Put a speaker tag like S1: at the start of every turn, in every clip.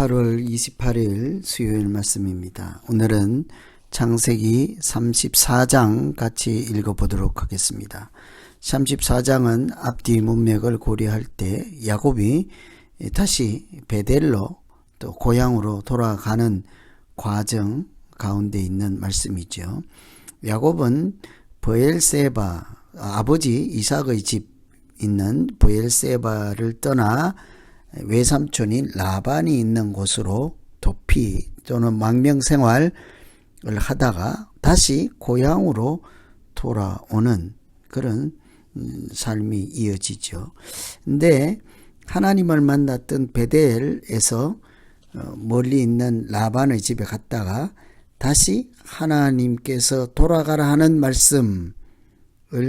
S1: 8월 28일 수요일 말씀입니다. 오늘은 창세기 34장 같이 읽어보도록 하겠습니다. 34장은 앞뒤 문맥을 고려할 때 야곱이 다시 베델로 또 고향으로 돌아가는 과정 가운데 있는 말씀이죠. 야곱은 브엘세바, 아버지 이삭의 집 있는 브엘세바를 떠나 외삼촌인 라반이 있는 곳으로 도피 또는 망명 생활을 하다가 다시 고향으로 돌아오는 그런 삶이 이어지죠. 근데 하나님을 만났던 베델에서 멀리 있는 라반의 집에 갔다가 다시 하나님께서 돌아가라 하는 말씀을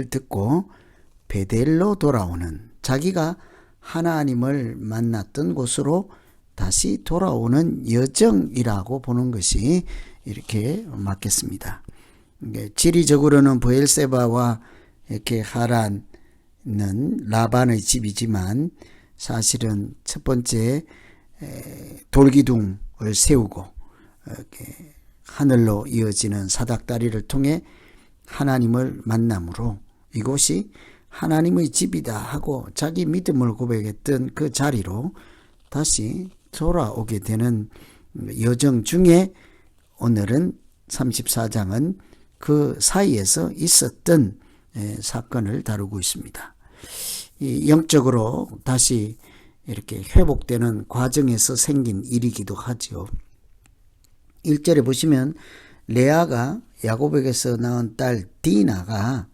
S1: 듣고 베델로 돌아오는, 자기가 하나님을 만났던 곳으로 다시 돌아오는 여정이라고 보는 것이 이렇게 맞겠습니다. 지리적으로는 브엘세바와 이렇게 하란은 라반의 집이지만 사실은 첫 번째 돌기둥을 세우고 이렇게 하늘로 이어지는 사닥다리를 통해 하나님을 만남으로 이곳이 하나님의 집이다 하고 자기 믿음을 고백했던 그 자리로 다시 돌아오게 되는 여정 중에 오늘은 34장은 그 사이에서 있었던 사건을 다루고 있습니다. 이 영적으로 다시 이렇게 회복되는 과정에서 생긴 일이기도 하죠. 1절에 보시면 레아가 야곱에게서 낳은 딸 디나가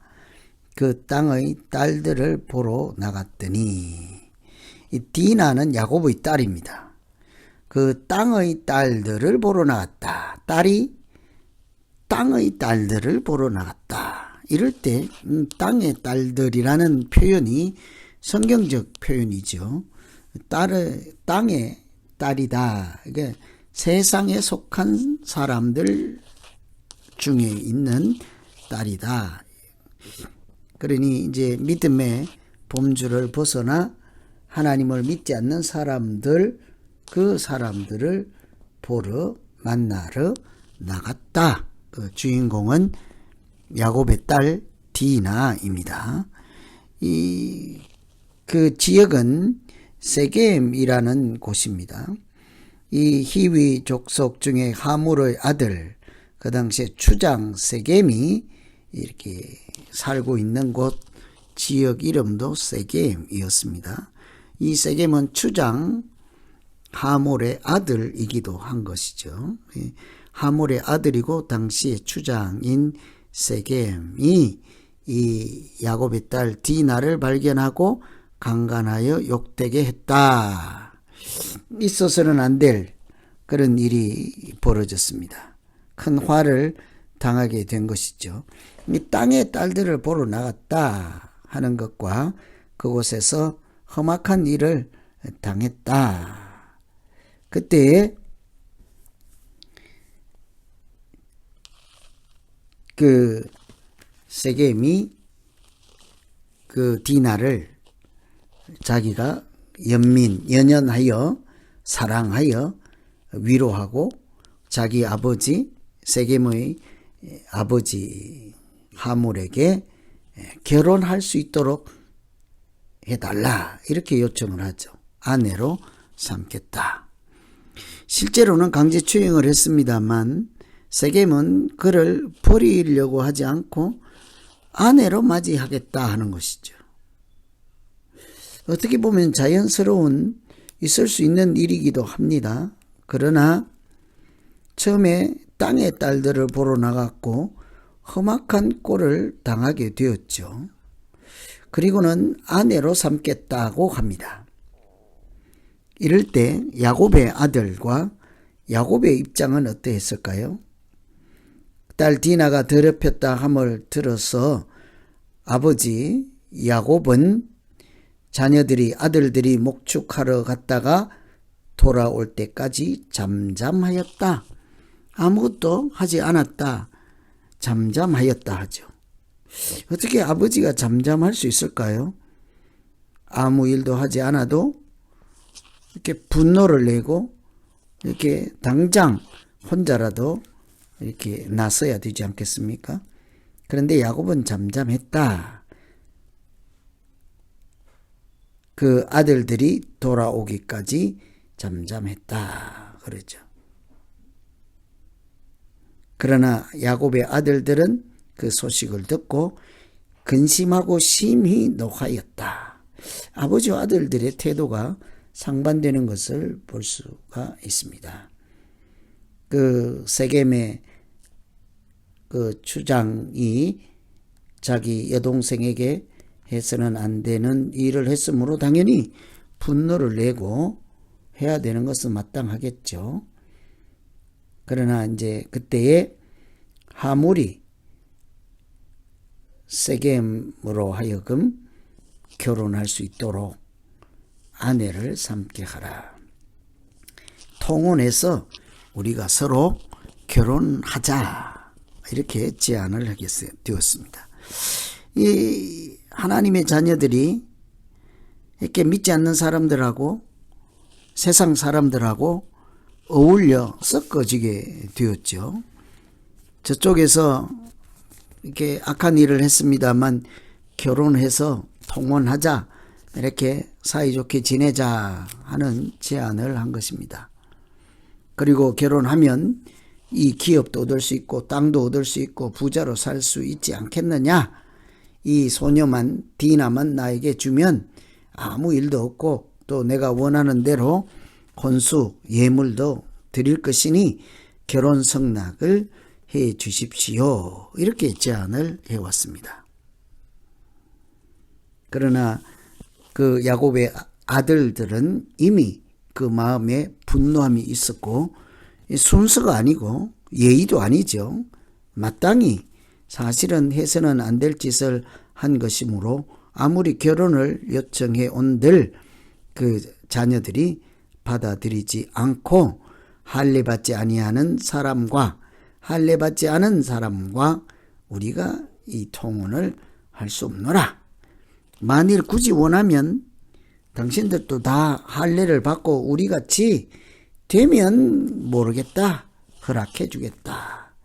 S1: 그 땅의 딸들을 보러 나갔더니, 이 디나는 야곱의 딸입니다. 그 땅의 딸들을 보러 나갔다. 딸이 땅의 딸들을 보러 나갔다. 이럴 때 땅의 딸들이라는 표현이 성경적 표현이죠. 땅의 딸이다. 이게 세상에 속한 사람들 중에 있는 딸이다. 그러니 이제 믿음의 범주를 벗어나 하나님을 믿지 않는 사람들, 그 사람들을 보러 만나러 나갔다. 그 주인공은 야곱의 딸 디나입니다. 그 지역은 세겜이라는 곳입니다. 이 히위 족속 중에 하물의 아들, 그 당시에 추장 세겜이 이렇게 살고 있는 곳, 지역 이름도 세겜이었습니다. 이 세겜은 추장 하몰의 아들이기도 한 것이죠. 하몰의 아들이고 당시의 추장인 세겜이 이 야곱의 딸 디나를 발견하고 강간하여 욕되게 했다. 있어서는 안 될 그런 일이 벌어졌습니다. 큰 화를 당하게 된 것이죠. 이 땅의 딸들을 보러 나갔다 하는 것과 그곳에서 험악한 일을 당했다. 그때 그 세겜이 그 디나를 자기가 연연하여 사랑하여 위로하고 자기 아버지 세겜의 아버지 하몰에게 결혼할 수 있도록 해달라, 이렇게 요청을 하죠. 아내로 삼겠다. 실제로는 강제 추행을 했습니다만 세겜은 그를 버리려고 하지 않고 아내로 맞이하겠다 하는 것이죠. 어떻게 보면 자연스러운 있을 수 있는 일이기도 합니다. 그러나 처음에 땅의 딸들을 보러 나갔고 험악한 꼴을 당하게 되었죠. 그리고는 아내로 삼겠다고 합니다. 이럴 때 야곱의 아들과 야곱의 입장은 어떠했을까요? 딸 디나가 더럽혔다 함을 들어서 아버지 야곱은 자녀들이 아들들이 목축하러 갔다가 돌아올 때까지 잠잠하였다. 아무것도 하지 않았다. 잠잠하였다 하죠. 어떻게 아버지가 잠잠할 수 있을까요? 아무 일도 하지 않아도 이렇게 분노를 내고 이렇게 당장 혼자라도 이렇게 나서야 되지 않겠습니까? 그런데 야곱은 잠잠했다. 그 아들들이 돌아오기까지 잠잠했다. 그러죠. 그러나 야곱의 아들들은 그 소식을 듣고 근심하고 심히 노하였다. 아버지와 아들들의 태도가 상반되는 것을 볼 수가 있습니다. 그 세겜의 그 추장이 자기 여동생에게 해서는 안 되는 일을 했으므로 당연히 분노를 내고 해야 되는 것은 마땅하겠죠. 그러나 이제 그때에 하물이 세겜으로 하여금 결혼할 수 있도록 아내를 삼게 하라. 통혼해서 우리가 서로 결혼하자. 이렇게 제안을 하게 되었습니다. 이 하나님의 자녀들이 이렇게 믿지 않는 사람들하고 세상 사람들하고 어울려 섞어지게 되었죠. 저쪽에서 이렇게 악한 일을 했습니다만 결혼해서 통혼하자, 이렇게 사이좋게 지내자 하는 제안을 한 것입니다. 그리고 결혼하면 이 기업도 얻을 수 있고 땅도 얻을 수 있고 부자로 살 수 있지 않겠느냐. 이 소녀만 디나만 나에게 주면 아무 일도 없고 또 내가 원하는 대로 혼수 예물도 드릴 것이니 결혼 성낙을 해 주십시오. 이렇게 제안을 해왔습니다. 그러나 그 야곱의 아들들은 이미 그 마음에 분노함이 있었고 순서가 아니고 예의도 아니죠. 마땅히 사실은 해서는 안 될 짓을 한 것이므로 아무리 결혼을 요청해 온들 그 자녀들이 받아들이지 않고 할례받지 아니하는 사람과 할례받지 않은 사람과 우리가 이 통혼을 할 수 없노라. 만일 굳이 원하면 당신들도 다 할례를 받고 우리같이 되면 모르겠다. 허락해 주겠다.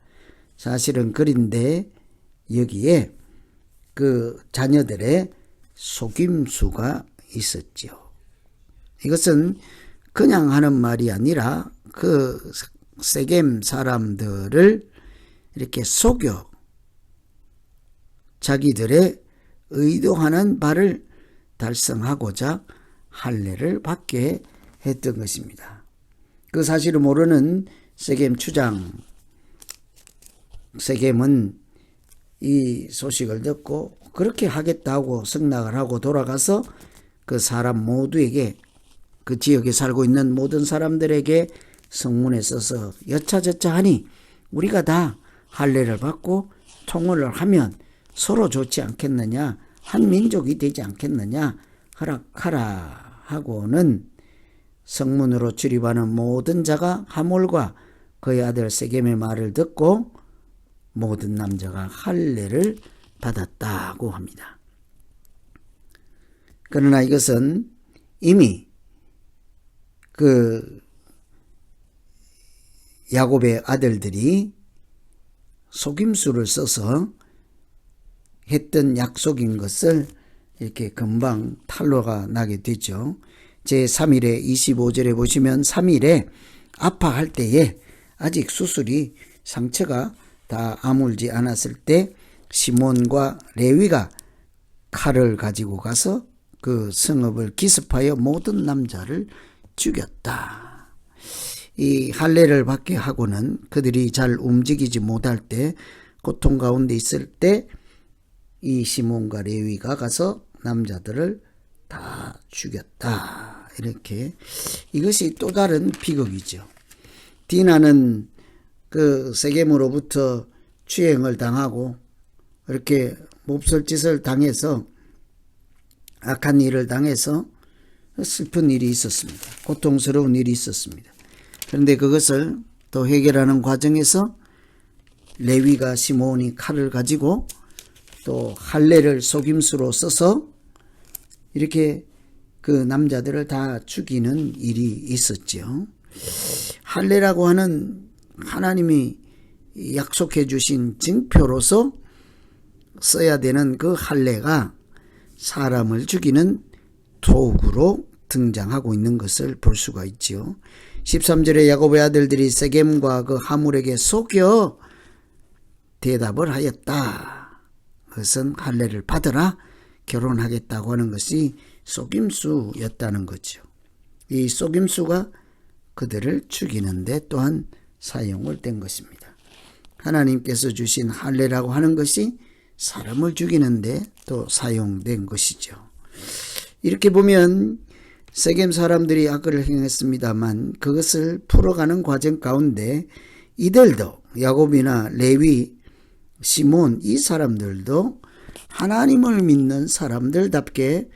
S1: 사실은 그런데 여기에 그 자녀들의 속임수가 있었죠. 이것은 그냥 하는 말이 아니라 그 세겜 사람들을 이렇게 속여 자기들의 의도하는 바를 달성하고자 할례를 받게 했던 것입니다. 그 사실을 모르는 세겜 추장 세겜은 이 소식을 듣고 그렇게 하겠다고 승낙을 하고 돌아가서 그 사람 모두에게 그 지역에 살고 있는 모든 사람들에게 성문에 써서 여차저차하니 우리가 다 할례를 받고 통혼을 하면 서로 좋지 않겠느냐, 한 민족이 되지 않겠느냐, 허락하라 하고는 성문으로 출입하는 모든 자가 하몰과 그의 아들 세겜의 말을 듣고 모든 남자가 할례를 받았다고 합니다. 그러나 이것은 이미 그 야곱의 아들들이 속임수를 써서 했던 약속인 것을 이렇게 금방 탄로가 나게 되죠. 제3일에 25절에 보시면 3일에 아파할 때에 아직 수술이 상처가 다 아물지 않았을 때 시몬과 레위가 칼을 가지고 가서 그 성읍을 기습하여 모든 남자를 죽였다. 이 할례를 받게 하고는 그들이 잘 움직이지 못할 때 고통 가운데 있을 때 이 시몬과 레위가 가서 남자들을 다 죽였다. 이렇게 이것이 또 다른 비극이죠. 디나는 그 세겜으로부터 추행을 당하고 이렇게 몹쓸 짓을 당해서 악한 일을 당해서 슬픈 일이 있었습니다. 고통스러운 일이 있었습니다. 그런데 그것을 또 해결하는 과정에서 레위가 시몬이 칼을 가지고 또 할례를 속임수로 써서 이렇게 그 남자들을 다 죽이는 일이 있었죠. 할례라고 하는 하나님이 약속해 주신 징표로서 써야 되는 그 할례가 사람을 죽이는 도구로 등장하고 있는 것을 볼 수가 있지요. 13절에 야곱의 아들들이 세겜과 그 하물에게 속여 대답을 하였다. 그것은 할례를 받으라 결혼하겠다고 하는 것이 속임수였다는 거죠. 이 속임수가 그들을 죽이는데 또한 사용을 된 것입니다. 하나님께서 주신 할례라고 하는 것이 사람을 죽이는데 또 사용된 것이죠. 이렇게 보면 세겜 사람들이 악을 행했습니다만 그것을 풀어가는 과정 가운데 이들도 야곱이나 레위, 시몬 이 사람들도 하나님을 믿는 사람들답게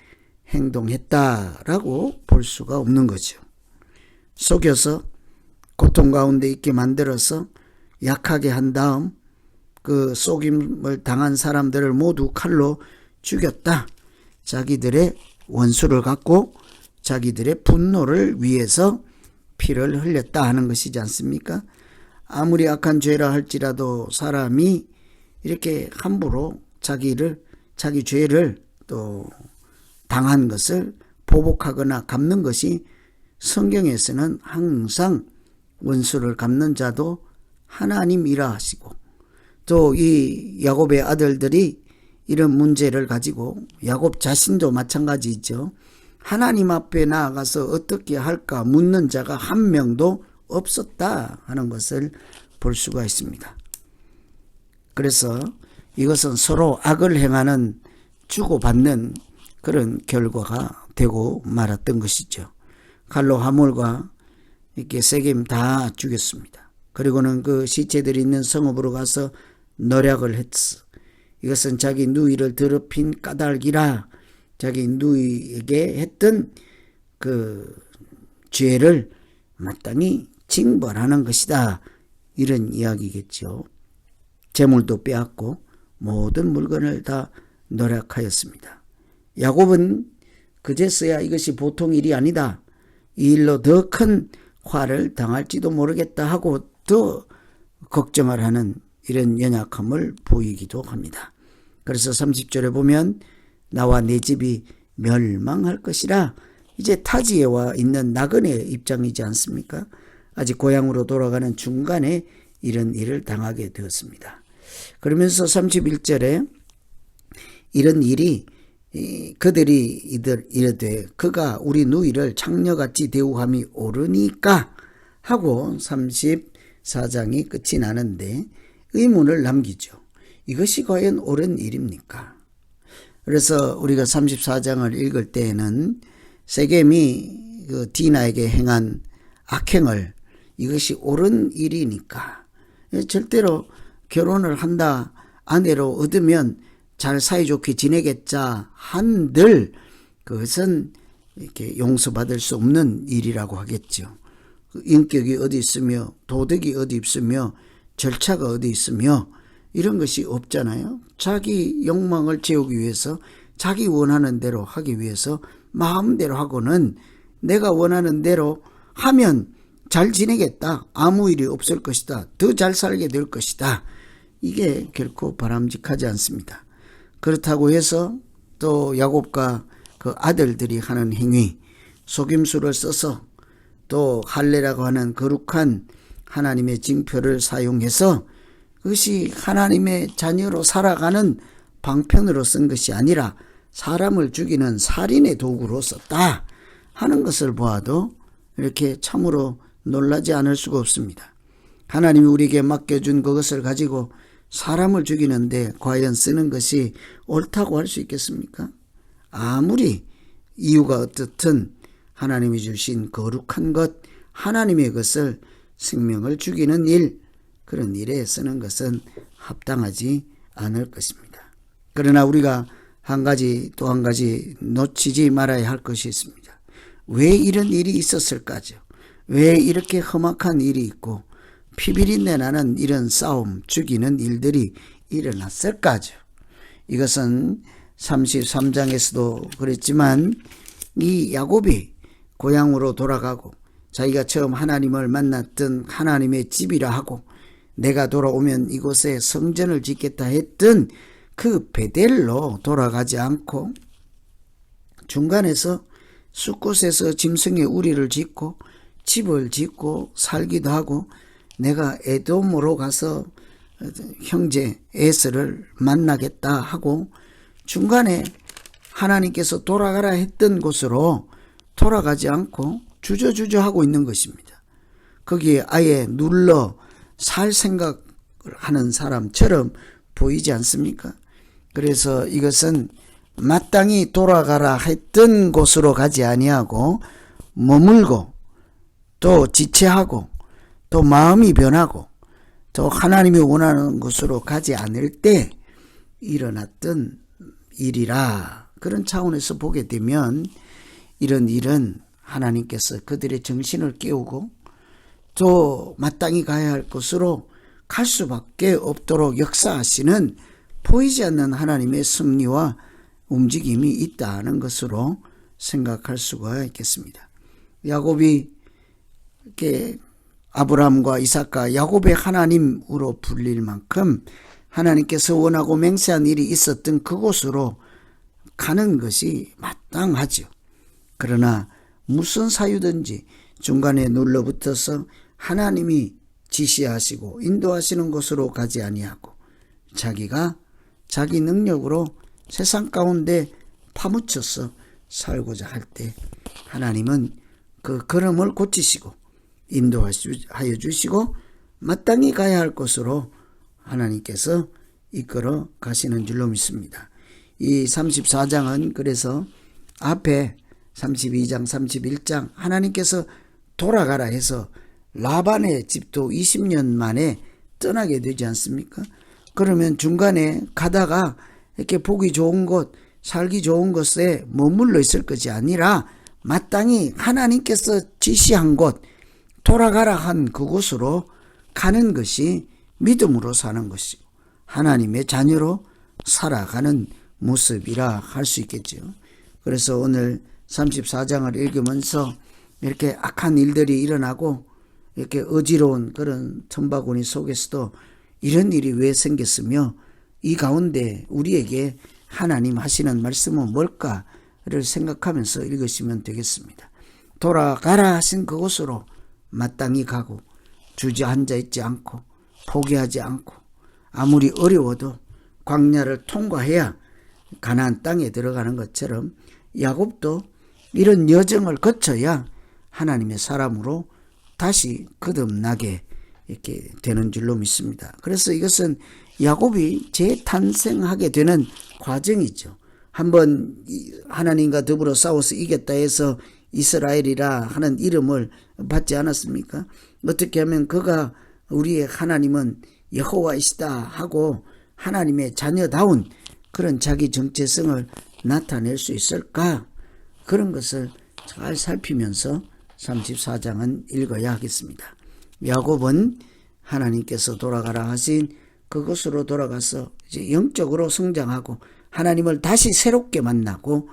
S1: 행동했다라고 볼 수가 없는 거죠. 속여서 고통 가운데 있게 만들어서 약하게 한 다음 그 속임을 당한 사람들을 모두 칼로 죽였다. 자기들의 원수를 갖고 자기들의 분노를 위해서 피를 흘렸다 하는 것이지 않습니까? 아무리 악한 죄라 할지라도 사람이 이렇게 함부로 자기 죄를 또 당한 것을 보복하거나 갚는 것이 성경에서는 항상 원수를 갚는 자도 하나님이라 하시고 또 이 야곱의 아들들이 이런 문제를 가지고 야곱 자신도 마찬가지죠. 하나님 앞에 나아가서 어떻게 할까 묻는 자가 한 명도 없었다 하는 것을 볼 수가 있습니다. 그래서 이것은 서로 악을 행하는 주고받는 그런 결과가 되고 말았던 것이죠. 칼로 하물과 이렇게 세겜 다 죽였습니다. 그리고는 그 시체들이 있는 성읍으로 가서 노략을 했어. 이것은 자기 누이를 더럽힌 까닭이라 자기 누이에게 했던 그 죄를 마땅히 징벌하는 것이다. 이런 이야기겠죠. 재물도 빼앗고 모든 물건을 다 노략하였습니다. 야곱은 그제서야 이것이 보통 일이 아니다. 이 일로 더 큰 화를 당할지도 모르겠다 하고 더 걱정을 하는 이런 연약함을 보이기도 합니다. 그래서 30절에 보면 나와 내 집이 멸망할 것이라 이제 타지에 와 있는 나그네의 입장이지 않습니까? 아직 고향으로 돌아가는 중간에 이런 일을 당하게 되었습니다. 그러면서 31절에 이런 일이 그들이 이르되 그가 우리 누이를 창녀같이 대우함이 옳으니까 하고 34장이 끝이 나는데 의문을 남기죠. 이것이 과연 옳은 일입니까? 그래서 우리가 34장을 읽을 때에는 세겜이 그 디나에게 행한 악행을 이것이 옳은 일이니까 절대로 결혼을 한다 아내로 얻으면 잘 사이좋게 지내겠자 한들 그것은 이렇게 용서받을 수 없는 일이라고 하겠죠. 인격이 어디 있으며 도덕이 어디 있으며 절차가 어디 있으며 이런 것이 없잖아요. 자기 욕망을 채우기 위해서 자기 원하는 대로 하기 위해서 마음대로 하고는 내가 원하는 대로 하면 잘 지내겠다. 아무 일이 없을 것이다. 더 잘 살게 될 것이다. 이게 결코 바람직하지 않습니다. 그렇다고 해서 또 야곱과 그 아들들이 하는 행위, 속임수를 써서 또 할례라고 하는 거룩한 하나님의 징표를 사용해서 그것이 하나님의 자녀로 살아가는 방편으로 쓴 것이 아니라 사람을 죽이는 살인의 도구로 썼다 하는 것을 보아도 이렇게 참으로 놀라지 않을 수가 없습니다. 하나님이 우리에게 맡겨준 그것을 가지고 사람을 죽이는데 과연 쓰는 것이 옳다고 할 수 있겠습니까? 아무리 이유가 어떻든 하나님이 주신 거룩한 것, 하나님의 것을 생명을 죽이는 일, 그런 일에 쓰는 것은 합당하지 않을 것입니다. 그러나 우리가 또 한 가지 놓치지 말아야 할 것이 있습니다. 왜 이런 일이 있었을까죠? 왜 이렇게 험악한 일이 있고 피비린내 나는 이런 싸움, 죽이는 일들이 일어났을까죠? 이것은 33장에서도 그랬지만 이 야곱이 고향으로 돌아가고 자기가 처음 하나님을 만났던 하나님의 집이라 하고 내가 돌아오면 이곳에 성전을 짓겠다 했던 그 베델로 돌아가지 않고 중간에서 숫곳에서 짐승의 우리를 짓고 집을 짓고 살기도 하고 내가 에돔으로 가서 형제 에스를 만나겠다 하고 중간에 하나님께서 돌아가라 했던 곳으로 돌아가지 않고 주저주저 하고 있는 것입니다. 거기에 아예 눌러 살 생각을 하는 사람처럼 보이지 않습니까? 그래서 이것은 마땅히 돌아가라 했던 곳으로 가지 아니하고 머물고 또 지체하고 또 마음이 변하고 또 하나님이 원하는 곳으로 가지 않을 때 일어났던 일이라 그런 차원에서 보게 되면 이런 일은 하나님께서 그들의 정신을 깨우고 또 마땅히 가야 할 곳으로 갈 수밖에 없도록 역사하시는 보이지 않는 하나님의 섭리와 움직임이 있다는 것으로 생각할 수가 있겠습니다. 야곱이 이렇게 아브라함과 이삭과 야곱의 하나님으로 불릴 만큼 하나님께서 원하고 맹세한 일이 있었던 그곳으로 가는 것이 마땅하죠. 그러나 무슨 사유든지 중간에 눌러붙어서 하나님이 지시하시고 인도하시는 곳으로 가지 아니하고 자기가 자기 능력으로 세상 가운데 파묻혀서 살고자 할 때 하나님은 그 걸음을 고치시고 인도하여 주시고 마땅히 가야 할 곳으로 하나님께서 이끌어 가시는 줄로 믿습니다. 이 34장은 그래서 앞에 32장 31장 하나님께서 돌아가라 해서 라반의 집도 20년 만에 떠나게 되지 않습니까? 그러면 중간에 가다가 이렇게 보기 좋은 곳 살기 좋은 곳에 머물러 있을 것이 아니라 마땅히 하나님께서 지시한 곳 돌아가라 한 그곳으로 가는 것이 믿음으로 사는 것이고 하나님의 자녀로 살아가는 모습이라 할 수 있겠죠. 그래서 오늘 34장을 읽으면서 이렇게 악한 일들이 일어나고 이렇게 어지러운 그런 틈바구니 속에서도 이런 일이 왜 생겼으며 이 가운데 우리에게 하나님 하시는 말씀은 뭘까를 생각하면서 읽으시면 되겠습니다. 돌아가라 하신 그곳으로 마땅히 가고 주저앉아 있지 않고 포기하지 않고 아무리 어려워도 광야를 통과해야 가나안 땅에 들어가는 것처럼 야곱도 이런 여정을 거쳐야 하나님의 사람으로 다시 거듭나게 이렇게 되는 줄로 믿습니다. 그래서 이것은 야곱이 재탄생하게 되는 과정이죠. 한번 하나님과 더불어 싸워서 이겼다 해서 이스라엘이라 하는 이름을 받지 않았습니까? 어떻게 하면 그가 우리의 하나님은 여호와이시다 하고 하나님의 자녀다운 그런 자기 정체성을 나타낼 수 있을까? 그런 것을 잘 살피면서 34장은 읽어야 하겠습니다. 야곱은 하나님께서 돌아가라 하신 그곳으로 돌아가서 이제 영적으로 성장하고 하나님을 다시 새롭게 만나고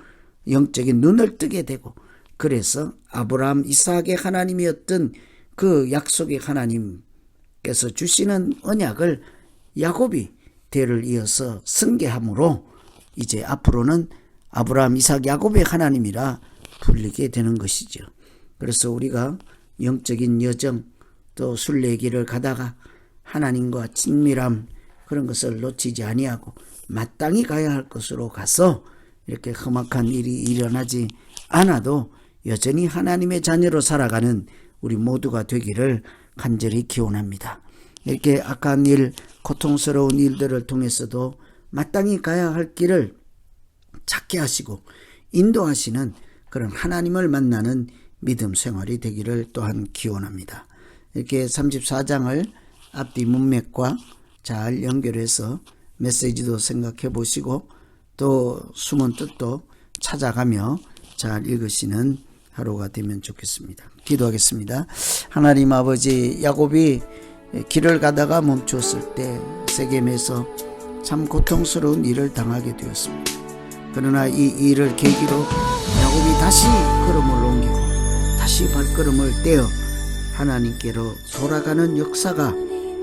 S1: 영적인 눈을 뜨게 되고 그래서 아브라함 이삭의 하나님이었던 그 약속의 하나님께서 주시는 언약을 야곱이 대를 이어서 승계함으로 이제 앞으로는 아브라함 이삭 야곱의 하나님이라 불리게 되는 것이죠. 그래서 우리가 영적인 여정 또 순례길을 가다가 하나님과 친밀함 그런 것을 놓치지 아니하고 마땅히 가야 할 곳으로 가서 이렇게 험악한 일이 일어나지 않아도 여전히 하나님의 자녀로 살아가는 우리 모두가 되기를 간절히 기원합니다. 이렇게 악한 일, 고통스러운 일들을 통해서도 마땅히 가야 할 길을 찾게 하시고 인도하시는 그런 하나님을 만나는 믿음 생활이 되기를 또한 기원합니다. 이렇게 34장을 앞뒤 문맥과 잘 연결해서 메시지도 생각해 보시고 또 숨은 뜻도 찾아가며 잘 읽으시는 하루가 되면 좋겠습니다. 기도하겠습니다. 하나님 아버지, 야곱이 길을 가다가 멈췄을 때 세겜에서 참 고통스러운 일을 당하게 되었습니다. 그러나 이 일을 계기로 야곱이 다시 걸음을 옮기고 다시 발걸음을 떼어 하나님께로 돌아가는 역사가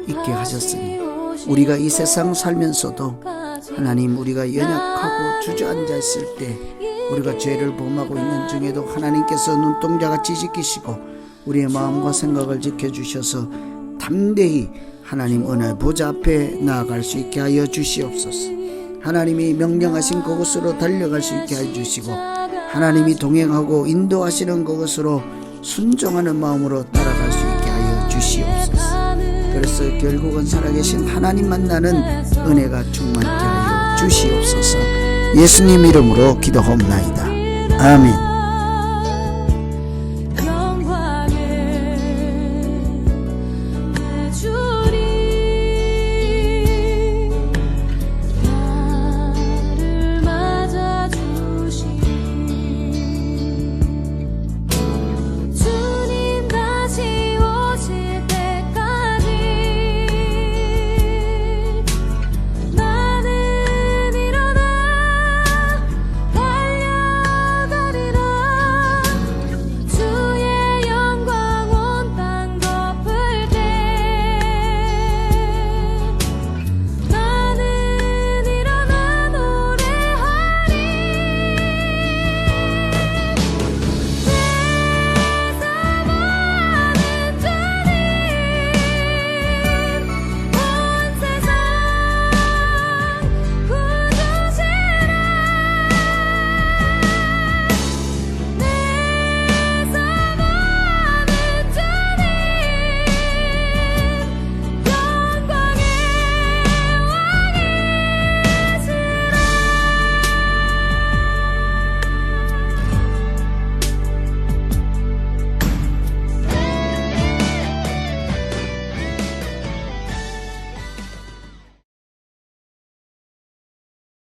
S1: 있게 하셨으니 우리가 이 세상 살면서도 하나님, 우리가 연약하고 주저앉아 있을 때, 우리가 죄를 범하고 있는 중에도 하나님께서 눈동자같이 지키시고 우리의 마음과 생각을 지켜주셔서 담대히 하나님 은혜 보좌 앞에 나아갈 수 있게 하여 주시옵소서. 하나님이 명령하신 그곳으로 달려갈 수 있게 해 주시고, 하나님이 동행하고 인도하시는 그곳으로 순종하는 마음으로 따라갈 수 있게 하여 주시옵소서. 그래서 결국은 살아계신 하나님 만나는 은혜가 충만케 하여 주시옵소서. 예수님 이름으로 기도하옵나이다. 아멘.